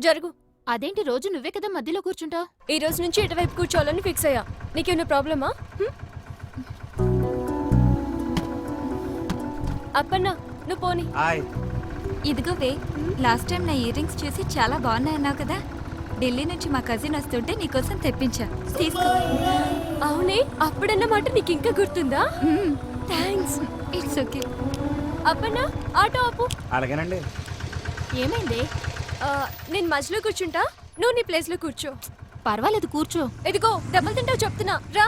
జరుగు. అదేంటి రోజు నువ్వే కదా మధ్యలో కూర్చుంటావు? ఈ రోజు నుంచి ఇటువైపు కూర్చోవాలని ఫిక్స్ అయ్యా. నీకేమైనా ప్రాబ్లమా? అప్పన్న నువ్వు పోని. ఇదిగోవే, లాస్ట్ టైం నా ఇయర్ రింగ్స్ చూసి చాలా బాగున్నాయన్నావు కదా, ఢిల్లీ నుంచి మా కజిన్ వస్తుంటే నీకోసం తెప్పించా, తీసుకో. అవునే, అప్పుడన్నమాట నీకు ఇంకా గుర్తుందా? Thanks. It's okay. Appanna auto ఆపు. అలాగేనండి. ఏమైంది? నేను మధ్యలో కూర్చుంటా, నువ్వు నీ ప్లేస్ లో కూర్చో. పర్వాలేదు, కూర్చో. ఎదిగో దెబ్బలు తింటావు చెప్తున్నా, రా.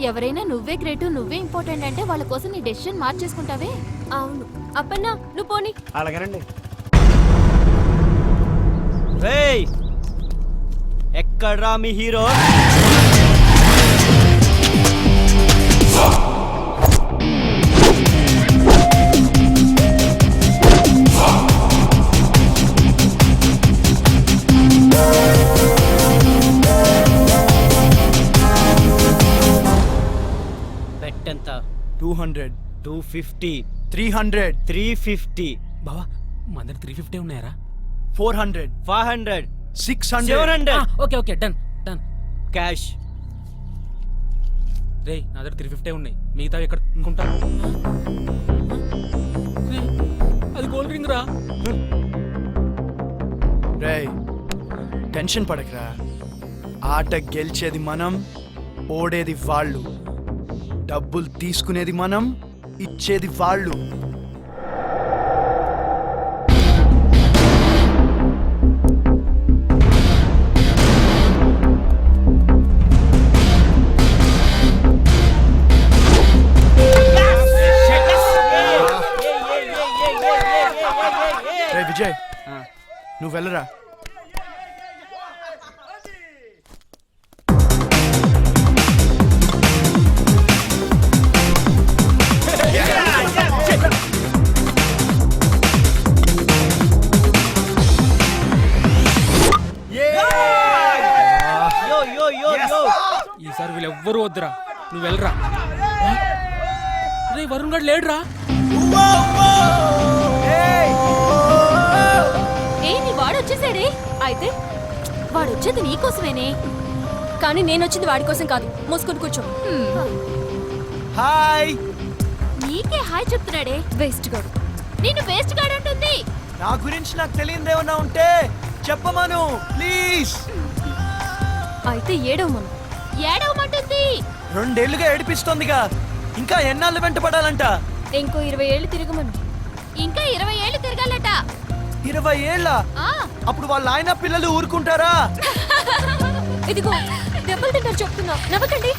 ఎవరైనా నువ్వే గ్రేట్, నువ్వే ఇంపార్టెంట్ అంటే వాళ్ళ కోసం నీ డెసిషన్ మార్చేసుకుంటావే. అవును అప్పన్న, నువ్వు పోని. అలాగేనండి. ఎక్కడ్రా మీ హీరో? ఎంత? 200, 250, 300, 350. బావా మా దగ్గర 350 ఉన్నాయరా? 400, 500, 600, 700. Okay okay, done done. Cash. రే నా దగ్గర 350 ఉన్నాయి, మిగతా ఎక్కడ కొంటా? అది గోల్డ్ రింగ్ రా. రేయ్ టెన్షన్ పడకరా, ఆట గెలిచేది మనం, ఓడేది వాళ్ళు. డబ్బులు తీసుకునేది మనం, ఇచ్చేది వాళ్ళు. రే విజయ్, నువ్వు వెళ్ళరా. ఈసారి వీళ్ళు ఎవ్వరు వద్దురా, నువ్వు వెళ్ళరా. రే వరుణ్ గడ్ లేడురా. ఏంటి వాడు వచ్చేసాడే? అయితే వాడు వచ్చేది నీకోసమేనే. కానీ నేను వచ్చింది వాడి కోసం కాదు. మూసుకొని కూర్చో. హాయ్. నీకే హాయ్ చెప్తున్నాడే వేస్ట్ గాడు. నిన్ను వేస్ట్ గాడు అంటుంది. నా గురించి నాకు తెలియదేమన్నా ఉంటే చెప్పమను ప్లీజ్. అయితే ఏడవమను. ఏడవమంటుంది. 2 ఏళ్లుగా ఏడిపిస్తోందిగా, ఇంకా ఎన్నాళ్ళు వెంటపడాలంట? ఇంకో 20 ఏళ్ళు తిరగమను. ఇంకా 20 ఏళ్ళు తిరగాలట. 20 ఏళ్ళ? ఆ అప్పుడు వాళ్ళ ఆయన పిల్లలు ఊరుకుంటారా? ఇదిగో దెబ్బలు తింటారు చెప్తున్నా, నవ్వకండి.